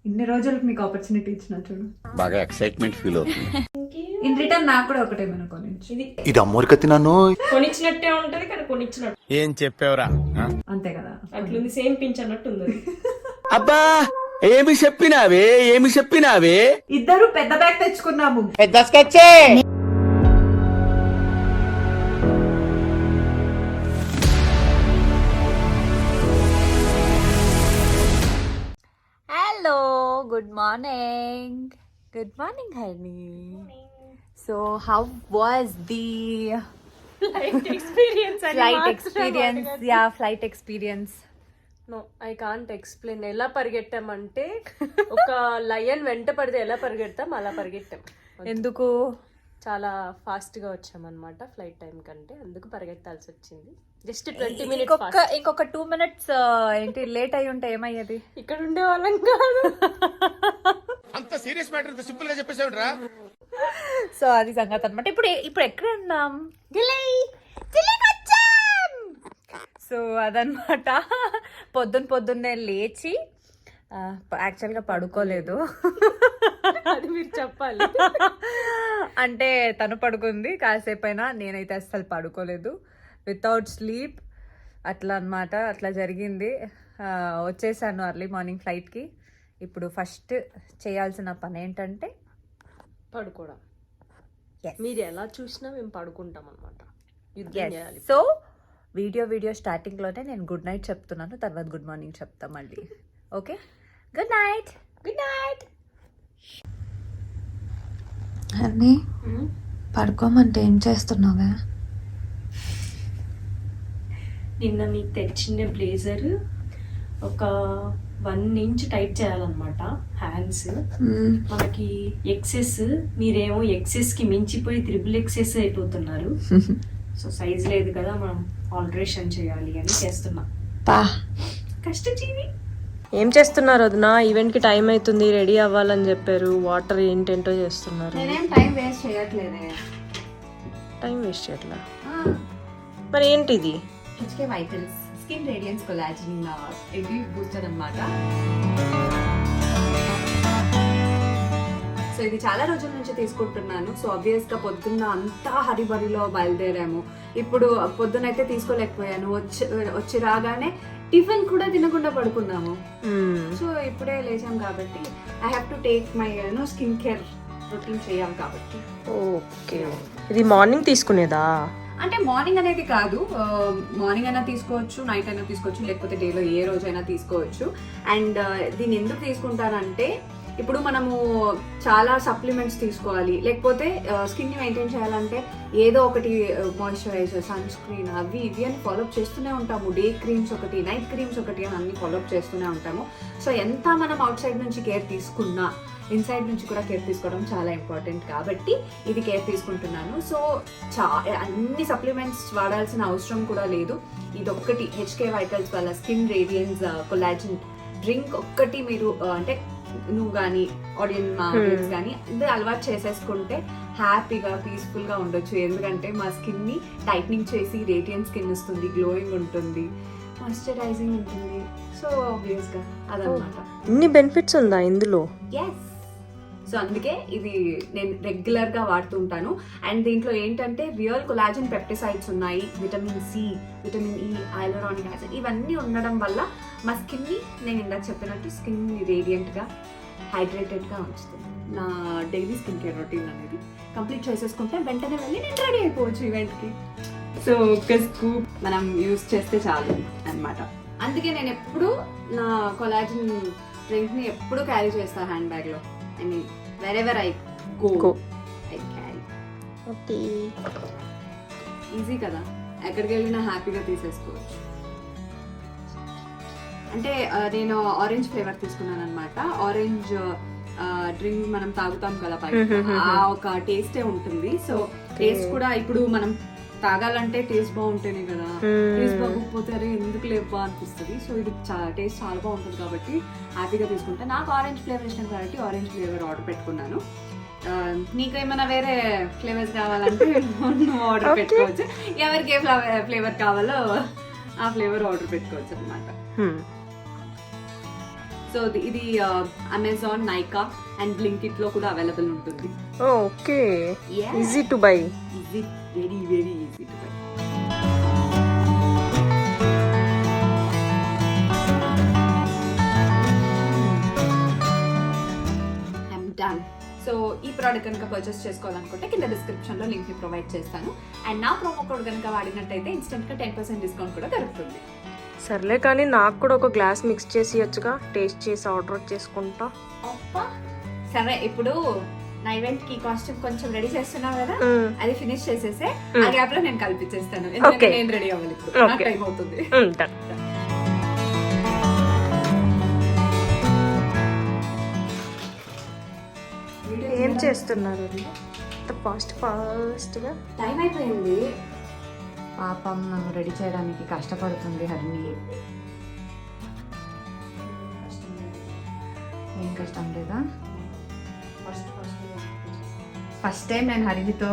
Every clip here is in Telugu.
ఇన్ని రోజులకు మీకు ఆపర్చునిటీ ఇచ్చిన చూడు, బాగా ఎక్సైట్మెంట్ ఫీల్ అవుతుంది. ఇన్ రిటర్న్ నాకు కూడా ఒకటేమైనా కొనిచ్చు. ఇది అమ్మోరికత్తి నన్ను కొనిచ్చినట్టే ఉంటది కానీ కొనిచ్చినట్టు ఏం చెప్పావురా? అంతే కదా, అట్లుంది. సేమ్ పించ్ అన్నట్టు ఉంది. అబ్బా ఏమి చెప్పినావే ఇద్దరు పెద్ద బ్యాగ్ తెచ్చుకున్నాము. పెద్ద స్కెచ్చే. Hello, good morning. Good morning, honey. So, how was the Flight experience. Yeah, flight experience. No, I can't explain. ఎలా పరిగెట్టామంటే ఒక లయన్ వెంట పడితే ఎలా పరిగెడతాం అలా పరిగెట్టాం. ఎందుకు? చాలా ఫాస్ట్ గా వచ్చామన్నమాట ఫ్లైట్ టైం కంటే, అందుకు పరిగెత్తాల్సి వచ్చింది. Just 20 minutes. ఇంకొక 2 minutes ఏంటి లేట్ అయి ఉంటే ఏమయ్యేది? ఇక్కడ ఉండే వాళ్ళం కాదు. అంత సీరియస్ మ్యాటర్ సింపుల్ గా చెప్పేసావురా. సో అది సంగతి అనమాట. ఇప్పుడు ఎక్కడ ఉన్నాం? సో అదనమాట. పొద్దున్నే లేచి యాక్చువల్గా పడుకోలేదు. అది మీరు చెప్పాలి. అంటే తను పడుకుంది కాసేపు అయినా, నేనైతే అస్సలు పడుకోలేదు. వితౌట్ స్లీప్ అట్లా అనమాట. అట్లా జరిగింది. వచ్చేసాను ఎర్లీ మార్నింగ్ ఫ్లైట్కి. ఇప్పుడు ఫస్ట్ చేయాల్సిన పని ఏంటంటే పడుకోవడం. మీరు ఎలా చూసినా మేము పడుకుంటాం అనమాట. సో వీడియో స్టార్టింగ్లోనే నేను గుడ్ నైట్ చెప్తున్నాను, తర్వాత గుడ్ మార్నింగ్ చెప్తాం మళ్ళీ. Okay, good night. అన్నీ పడుకోమంటే ఏం చేస్తున్నావే? నిన్న మీకు తెచ్చిన బ్లేజర్ ఒక 1 inch టైట్ చేయాలన్నమాట హ్యాండ్స్. మనకి ఎక్సెస్, మీరేమో ఎక్సెస్ కి మించిపోయి XXX అయిపోతున్నారు. సో సైజ్ లేదు కదా, మనం ఆల్టరేషన్ చేయాలి అని చేస్తున్నా. కష్టజీవి. ఏం చేస్తున్నారు వదిన? ఈవెంట్ కి టైం అవుతుంది, రెడీ అవ్వాలని చెప్పారు. వాటర్ ఏంటేంటో చేస్తున్నారు. నేనేం టైం వేస్ట్ చేయట్లేదే. టైం వేస్ట్ చేయట్లా? మరి ఏంటిది? HK Vitals skin radiance collagen ఇది బూస్టర్ అన్నమాట. సో ఇది చాలా రోజుల నుంచి తీసుకుంటున్నాను. సో ఆబ్వియస్ గా పొద్దున్న అంతా హరిబరిలో బయలుదేరాము. ఇప్పుడు పొద్దునైతే తీసుకోలేకపోయాను. వచ్చి రాగానే టిఫిన్ కూడా తినకుండా పడుకున్నాము. సో ఇప్పుడే లేచాం కాబట్టి I have to take my skin care routine చేయాలి కాబట్టి. ఓకే, ఇది మార్నింగ్ తీసుకునేదా? అంటే మార్నింగ్ అనేది కాదు, మార్నింగ్ అయినా తీసుకోవచ్చు, నైట్ అయినా తీసుకోవచ్చు, లేకపోతే డేలో ఏ రోజైనా తీసుకోవచ్చు. అండ్ దీన్ని ఎందుకు తీసుకుంటానంటే, ఇప్పుడు మనము చాలా సప్లిమెంట్స్ తీసుకోవాలి, లేకపోతే స్కిన్ని మెయింటైన్ చేయాలంటే ఏదో ఒకటి మాయిశ్చరైజర్, సన్ స్క్రీన్ అవి ఇవి అని ఫాలోఅప్ చేస్తూనే ఉంటాము. డే క్రీమ్స్ ఒకటి, నైట్ క్రీమ్స్ ఒకటి అని అన్ని ఫాలోఅప్ చేస్తూనే ఉంటాము. సో ఎంత మనం అవుట్ సైడ్ నుంచి కేర్ తీసుకున్నా ఇన్సైడ్ నుంచి కూడా కేర్ తీసుకోవడం చాలా ఇంపార్టెంట్ కాబట్టి ఇది కేర్ తీసుకుంటున్నాను. సో అన్ని సప్లిమెంట్స్ వాడాల్సిన అవసరం కూడా లేదు. ఇది ఒక్కటి HK Vitals వాళ్ళ స్కిన్ రేడియన్స్ కొలాజన్ డ్రింక్ ఒక్కటి మీరు అంటే నువ్వు కానీ ఆడియన్స్ కానీ ఇది అలవాటు చేసేసుకుంటే హ్యాపీగా పీస్ఫుల్గా ఉండొచ్చు. ఎందుకంటే మా స్కిన్ని టైట్నింగ్ చేసి రేడియన్స్ స్కిన్ వస్తుంది, గ్లోయింగ్ ఉంటుంది, మాయిశ్చరైజింగ్ ఉంటుంది. సో ఆబ్వియస్గా అదనమాట. ఇన్ని బెనిఫిట్స్ ఉందా ఇందులో? ఎస్. సో అందుకే ఇది నేను రెగ్యులర్గా వాడుతూ ఉంటాను. అండ్ దీంట్లో ఏంటంటే రియల్ కొలాజన్ పెప్టిసైడ్స్ ఉన్నాయి, vitamin C, vitamin E, hyaluronic acid ఇవన్నీ ఉండడం వల్ల మా స్కిన్ని నేను ఇందాక చెప్పినట్టు స్కిన్ని రేడియంట్గా, హైడ్రేటెడ్గా ఉంచుతుంది. నా డైలీ స్కిన్ కేర్ రొటీన్ అనేది కంప్లీట్ చేసేసుకుంటే వెంటనే వెళ్ళి నేను రెడీ అయిపోవచ్చు ఈవెంట్కి. సో ఒక స్కూప్ మనం యూజ్ చేస్తే చాలు అనమాట. అందుకే నేను ఎప్పుడు నా కొలాజన్ డ్రింక్ని ఎప్పుడు క్యారీ చేస్తాను హ్యాండ్ బ్యాగ్లో. I mean, wherever I go, I carry. Okay. Easy కదా, ఎక్కడికి వెళ్ళినా హ్యాపీగా తీసేసుకోవచ్చు. అంటే నేను ఆరెంజ్ ఫ్లేవర్ తీసుకున్నాను అనమాట. ఆరెంజ్ డ్రింక్ మనం తాగుతాం కదా పైన, ఆ ఒక టేస్టే ఉంటుంది. సో టేస్ట్ కూడా ఇప్పుడు మనం తాగాలంటే టేస్ట్ బాగుంటేనే కదా, టేస్ట్ బాగోకపోతే అరే ఎందుకు లేవా అనిపిస్తుంది. సో ఇది టేస్ట్ చాలా బాగుంటుంది కాబట్టి హ్యాపీగా తీసుకుంటా. నాకు ఆరెంజ్ ఫ్లేవర్ ఇష్టం కాబట్టి ఆరెంజ్ ఫ్లేవర్ ఆర్డర్ పెట్టుకున్నాను. నీకేమైనా వేరే ఫ్లేవర్స్ కావాలంటే నువ్వు ఆర్డర్ పెట్టుకోవచ్చు. ఎవరికి ఏ ఫ్లేవర్ కావాలో ఆ ఫ్లేవర్ ఆర్డర్ పెట్టుకోవచ్చు అనమాట. సో ఇది అమెజాన్, నైకా అండ్ బ్లింకిట్ లో కూడా అవైలబుల్ ఉంటుంది. Okay, Yeah. Easy to buy. Easy, very very easy to buy. I'm done. So ఈ ప్రోడక్ట్ కనుక పర్చేస్ చేసుకోవాలనుకుంటే కింద డిస్క్రిప్షన్లో లింక్ని ప్రొవైడ్ చేస్తాను. అండ్ నా ప్రోమో కోడ్ కనుక వాడినట్టయితే ఇన్స్టెంట్గా 10% డిస్కౌంట్ కూడా దొరుకుతుంది. సర్లే కానీ నాకు కూడా ఒక గ్లాస్ మిక్స్ చేసి ఇవ్వచ్చుగా, టేస్ట్ చేసి ఆర్డర్ చేసుకుంటా. అబ్బా సరే, ఇప్పుడు నా ఈవెంట్ కి కాస్ట్యూమ్ కొంచెం రెడీ చేస్తున్నావు కదా, అది ఫినిష్ చేసేసే ఆ గ్యాప్ లో నేను కల్పించేస్తాను. ఎందుకంటే Okay. నేను రెడీ అవ్వాలి ఇప్పుడు, నాకు టైం అవుతుంది. ఏం చేస్తున్నారు ఫాస్ట్గా? టైం అయిపోయింది. పాపం నన్ను రెడీ చేయడానికి కష్టపడుతుంది హరిణి. ఏం కష్టం లేదా? ఫస్ట్ టైం నేను హరిణితో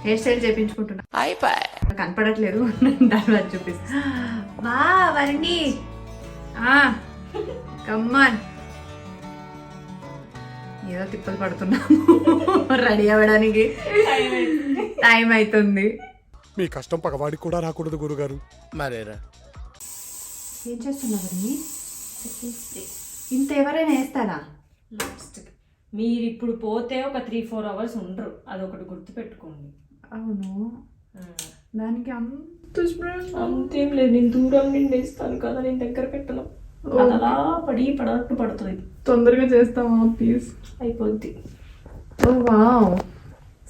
హెయిర్ స్టైల్ చేయించుకుంటున్నా. కనపడట్లేదు, తర్వాత చూపిస్తా. వా హరిణి, కమ్మాన్. ఏదో తిప్పలు పడుతున్నాము రెడీ అవ్వడానికి, టైం అవుతుంది. మీ కష్టం పగవాడికి కూడా రాకూడదు గురుగారు. మరేరా ఏం చేస్తున్నా హరిణి? ఇంత ఎవరైనా వేస్తారా? మీరు ఇప్పుడు పోతే ఒక 3-4 అవర్స్ ఉండరు, అదొకటి గుర్తు పెట్టుకోండి. అవును, దానికి అంతేం లేదు, నేను దూరం నుండి వేస్తాను కదా, నేను దగ్గర పెట్టను. అలా పడట్టు పడుతుంది. తొందరగా చేస్తావా ప్లీజ్? అయిపోద్ది. ఓ వావ్,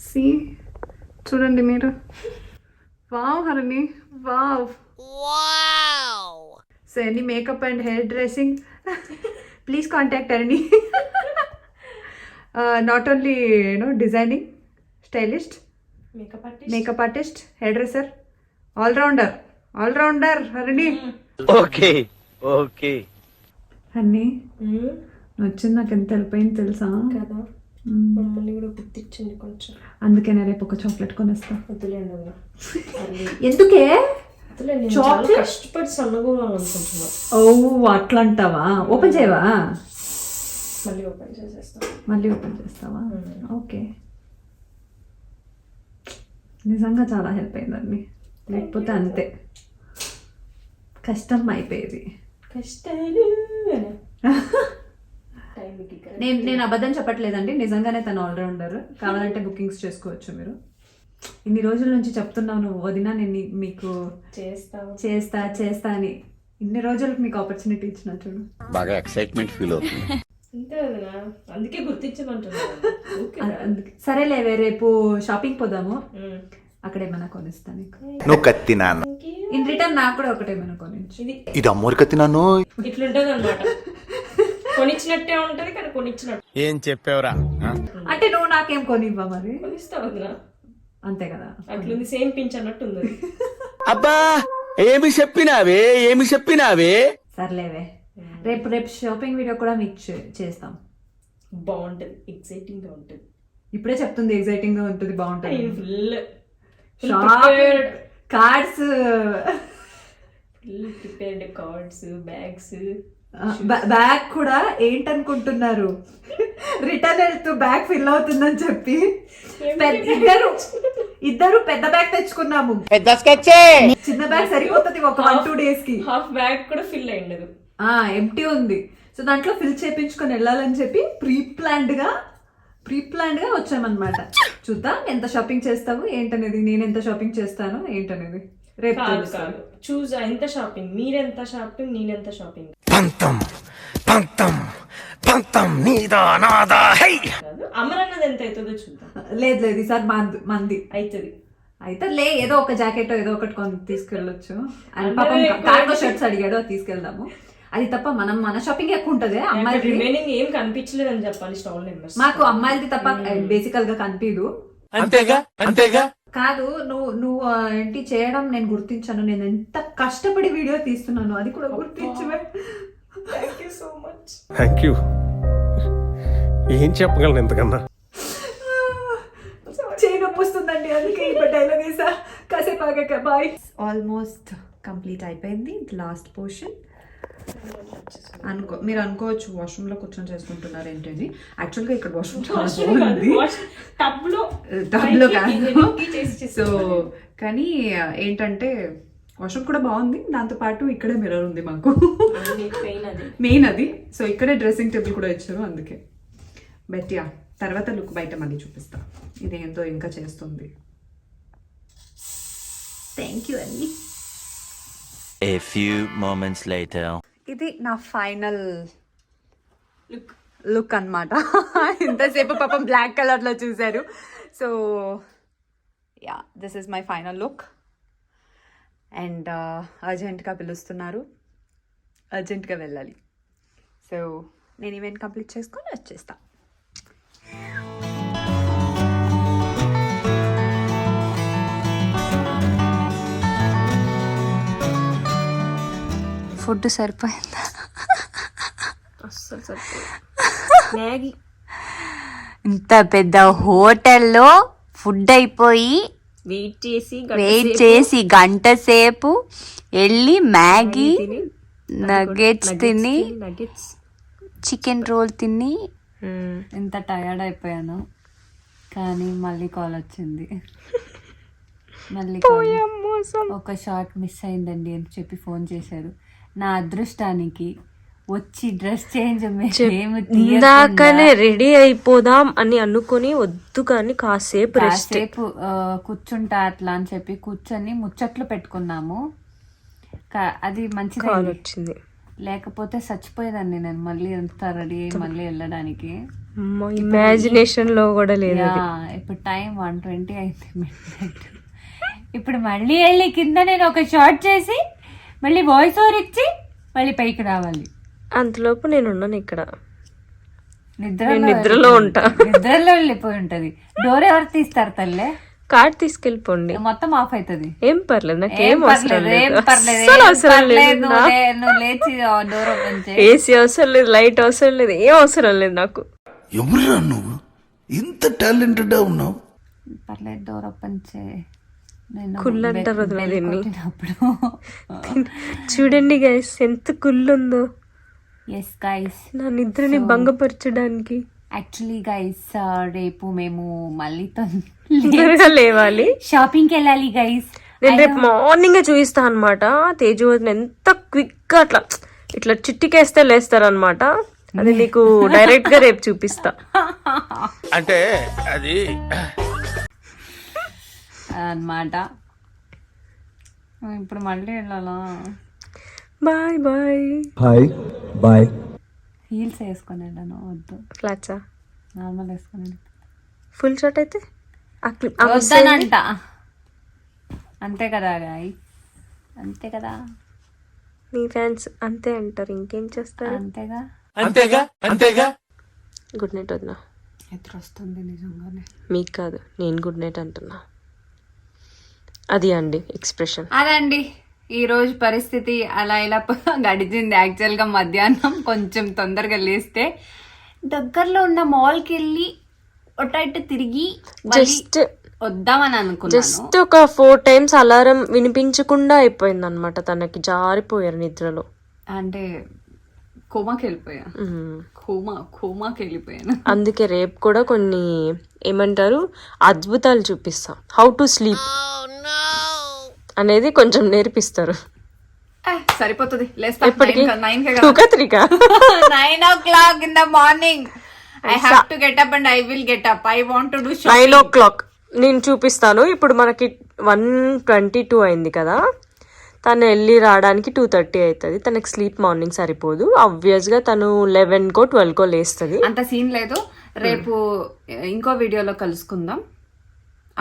సి చూడండి మీరు. Wow Harini, wow. So any makeup and hair dressing please contact Harini. Not only designing, stylist, makeup artist, hair dresser, allrounder Harini. Okay okay. Harini నువ్వు వచ్చింది నాకు ఎంత హెల్ప్ అయింది తెలుసా కదా, మమ్మల్ని కూడా గుర్తించండి కొంచెం. అందుకే నేను రేపు ఒక చాక్లెట్ కొనేస్తా. వద్దులేండి, ఎందుకే? చాక్లెట్ కష్టపడి సన్నగోవాలనుకుంటున్నా. ఓ అట్లా అంటావా? ఓపెన్ చేయవా? మళ్ళీ ఓపెన్ చేసేస్తా. మళ్ళీ ఓపెన్ చేస్తావా? ఓకే, నిజంగా చాలా హెల్ప్ అయిందండి, లేకపోతే అంతే కష్టం అయిపోయేది. కష్టాలు నేను అబద్ధం చెప్పట్లేదండి, నిజంగానే తను ఆల్రౌండర్. కావాలంటే బుకింగ్స్ చేసుకోవచ్చు మీరు. ఇన్ని రోజుల నుంచి చెప్తున్నావు నువ్వు వదినా, నేను మీకు చేస్తా అని. ఇన్ని రోజులకు మీకు ఆపర్చునిటీ ఇచ్చిన చూడు. బాగా ఎక్సైట్మెంట్ ఫీల్ అవుతుంది. అంతే కదా, అందుకే గుర్తించమంటున్నా. అందుకే సరేలేవే, రేపు షాపింగ్ పోదాము, అక్కడేమైనా కొనిస్తా నీకు. నువ్వు కత్తి నాన్న, ఇన్ రిటర్న్ నాకు కూడా ఒకటేమైనా కొనిచ్చు. ఇది అమ్మోరి కత్తి నాను. ఇట్లుంటది అనమాట, కొనిచ్చినట్టే ఉంటది కానీ కొనిచ్చినట్టు. ఏం చెప్పావురా? అంటే నువ్వు నాకేం కొనివ్వా మరి? కొనిస్తావు వదినా, అంతే కదా. అట్లుంది, సేమ్ పించ్ అన్నట్టు ఉంది. అబ్బా ఏమి చెప్పినావే. సర్లేవే, రేపు షాపింగ్ వీడియో కూడా మీకు చేస్తాం. బాగుంటది, ఎక్సైటింగ్ గా ఉంటది. ఇప్పుడే చెప్తుంది ఎక్సైటింగ్ గా ఉంటుంది, బాగుంటుంది. Full cards, prepared cards, bags. Bag కూడా ఏంటనుకుంటున్నారు, రిటర్న్ వెళ్తూ బ్యాగ్ ఫిల్ అవుతుందని చెప్పి ఇద్దరు పెద్ద బ్యాగ్ తెచ్చుకున్నాము. చిన్న బ్యాగ్ సరిపోతుంది ఒక 1-2 days కి. హాఫ్ బ్యాగ్ కూడా ఫిల్ అయ్యిండదు, ఎంటీ ఉంది. సో దాంట్లో ఫిల్ చేయించుకొని వెళ్ళాలని చెప్పి ప్రీ ప్లాన్డ్ గా వచ్చామన్నమాట. చూద్దాం ఎంత షాపింగ్ చేస్తావు ఏంటనేది, నేను ఎంత షాపింగ్ చేస్తాను ఏంటనేది రేపు కాదు. చూస్ ఎంత షాపింగ్, మీరెంత షాపింగ్, నేనెంత షాపింగ్. పంతం నీదా నాదా హై. అమరన్నది ఎంత అవుతుందో చూద్దాం. లేదు ఈసారి మంది అవుతుంది. అయితే ఏదో ఒక జాకెట్ ఏదో ఒకటి కొని తీసుకెళ్ళొచ్చు. అండ్ పాపం కార్గో షర్ట్స్ అడిగాడు, అది తీసుకెళ్దాము. అది తప్ప మన షాపింగ్ ఎక్కువ ఉంటది. అమ్మాయిలు రిమైనింగ్ ఏం కనిపించలేదు అని చెప్పాలి స్టాల్ నెంబర్స్. మాకు అమ్మాయిలది తప్ప బేసికల్ గా కనిపించదు. అంతేగా కాదు, నువ్వు ఏంటి చేయడం నేను గుర్తించాను. నేను ఎంత కష్టపడి వీడియో తీస్తున్నాను అది కూడా గుర్తించవే. Thank you so much. Thank you. ఏం చెప్పగలను ఎంతకన్నా. చేయి నొప్పి వస్తుందండి, అందుకే ఇప్పుడు డైలాగ్ వేసా. కాసేపు ఆగాక బాయ్. ఆల్మోస్ట్ కంప్లీట్ అయిపోయింది లాస్ట్ పోర్షన్. మీరు అనుకోవచ్చు వాష్రూమ్ లో కూర్చొని చేసుకుంటున్నారు ఏంటది. యాక్చువల్ గా ఇక్కడ వాష్రూమ్ చాలా బాగుంది, టబ్ లో కాదు. సో కానీ ఏంటంటే వాష్రూమ్ కూడా బాగుంది, దాంతో పాటు ఇక్కడే మిర్రర్ ఉంది మాకు, మెయిన్ అది. సో ఇక్కడే డ్రెస్సింగ్ టేబుల్ కూడా ఇచ్చారు అందుకే. బట్ యా, తర్వాత లుక్ బయట మళ్ళీ చూపిస్తా. ఇదేంతో ఇంకా చేస్తుంది. థ్యాంక్ యూ అండి. A few moments later. ఇది నా ఫైనల్ లుక్ అన్నమాట. ఇంతసేపు పాపం బ్లాక్ కలర్లో చూశారు. So yeah, this is my final look. And అర్జెంట్గా పిలుస్తున్నారు, అర్జెంట్గా వెళ్ళాలి. సో నేను ఈవెంట్ కంప్లీట్ చేసుకొని వచ్చేస్తా. ఫుడ్ సరిపోయిందా? అస్సలు సరిపోదు. మ్యాగీ ఇంత పెద్ద హోటల్లో ఫుడ్ అయిపోయి వెయిట్ చేసి గంట సేపు వెళ్ళి మ్యాగీ నగెట్స్ తిని చికెన్ రోల్ తిని ఎంత టయర్డ్ అయిపోయాను. కానీ మళ్ళీ కాల్ వచ్చింది, మళ్ళీ ఒక షార్ట్ మిస్ అయిందండి అని చెప్పి ఫోన్ చేశారు. నా అదృష్టానికి వచ్చి డ్రెస్ చేంజ్ ఇందాకనే రెడీ అయిపోదాం అని అనుకుని వద్దు కానీ కాసేపు కూర్చుంటా అట్లా అని చెప్పి కూర్చొని ముచ్చట్లు పెట్టుకున్నాము. అది మంచిగా వచ్చింది, లేకపోతే చచ్చిపోయేదాన్ని నేను మళ్ళీ ఎంత రెడీ అయ్యి మళ్ళీ వెళ్ళడానికి. ఇమాజినేషన్ లో కూడా లేదు. ఇప్పుడు టైం 1:20 అయింది midnight. ఇప్పుడు మళ్ళీ వెళ్ళి కింద నేను ఒక షార్ట్ చేసి మళ్ళీ వాయిస్ ఓవర్ ఇచ్చి మళ్ళీ పైకి రావాలి. అంతలోపు నేను ఉన్నాను ఇక్కడ, నిద్రలో ఉంటా. నిద్రలో వెళ్ళిపోయి ఉంటది. డోర్ ఎవరు తీస్తారు తల్లే? కార్డ్ తీసుకెళ్ళిపోండి, మొత్తం ఆఫ్ అవుతుంది. ఏం పర్లేదు, నాకేం అవసరం లేదు. నువ్వు లేచి డోర్ ఓపెన్ చేయి. ఏసీ అవసరం లేదు, లైట్ అవసరం లేదు, ఏం అవసరం లేదు నాకు. ఎవరురా నువ్వు ఇంత టాలెంటెడ్ ఉన్నావు? పర్లేదు, డోర్ ఓపెన్ చేయి. కుళ్ళు అంటారు దీన్ని. చూడండి గైస్ ఎంత కుళ్ళు ఉందో. ఎస్ గైస్, నా నిద్రని భంగపరచడానికి. యాక్చువల్లీ గైస్ రేపు మేము మళ్ళీ తొందరగా లేవాలి, షాపింగ్కి వెళ్ళాలి గైస్. నేను రేపు మార్నింగ్ చూపిస్తా అనమాట. తేజు ఎంత క్విక్ గా అట్లా ఇట్లా చిట్టికేస్తే లేస్తారనమాట. అది నీకు డైరెక్ట్ గా రేపు చూపిస్తా. అంటే అది అన్నమాట. ఇప్పుడు మళ్ళీ వెళ్ళాలా? Bye bye. Bye. Bye. Heels వేసుకొని వెళ్ళాను, వద్దు. ఫ్లాట్సా? నార్మల్ వేసుకొని ఫుల్ షర్ట్ అయితే వద్దానంట. అంతే కదా గాయ్, అంతే కదా. నీ ఫ్యాన్స్ అంతే అంటారు, ఇంకేం చేస్తారు. అంతేగా అంతేగా అంతేగా. గుడ్ నైట్ వదినా. ఎదురు వస్తుంది నిజంగానే. మీకు కాదు, నేను గుడ్ నైట్ అంటున్నా. అది అండి ఎక్స్ప్రెషన్. అదండి ఈ రోజు పరిస్థితి అలా ఇలా గడిచింది. యాక్చువల్గా మధ్యాహ్నం కొంచెం తొందరగా లేస్తే దగ్గరలో ఉన్న మాల్కి వెళ్ళి ఒటైట్ తిరిగి జస్ట్ వద్దామని అనుకున్నాను. జస్ట్ ఒక 4 times అలారం వినిపించకుండా అయిపోయింది అనమాట. తనకి జారిపోయారు నిద్రలో. అంటే కోమాకి వెళ్ళిపోయాను, కోమాకి వెళ్ళిపోయాను. అందుకే రేపు కూడా కొన్ని ఏమంటారు అద్భుతాలు చూపిస్తా. హౌ టు స్లీప్ అనేది కొంచెం నేర్పిస్తారు. సరిపోతుంది. ఎప్పటికి 9 o'clock in the morning. I have to get up and I will get up. I want to do shopping. 9 o'clock నేను చూపిస్తాను. ఇప్పుడు మనకి 1:22 అయింది కదా, తను వెళ్ళి రావడానికి 2:30 అవుతుంది. తనకి స్లీప్ మార్నింగ్ సరిపోదు. ఆబ్వియస్గా తను 11కో 12కో లేస్తుంది. అంత సీన్ లేదు. రేపు ఇంకో వీడియోలో కలుసుకుందాం.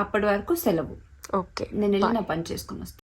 అప్పటి వరకు సెలవు. ఓకే, నేను వెళ్ళి నా పని చేసుకుని వస్తాను.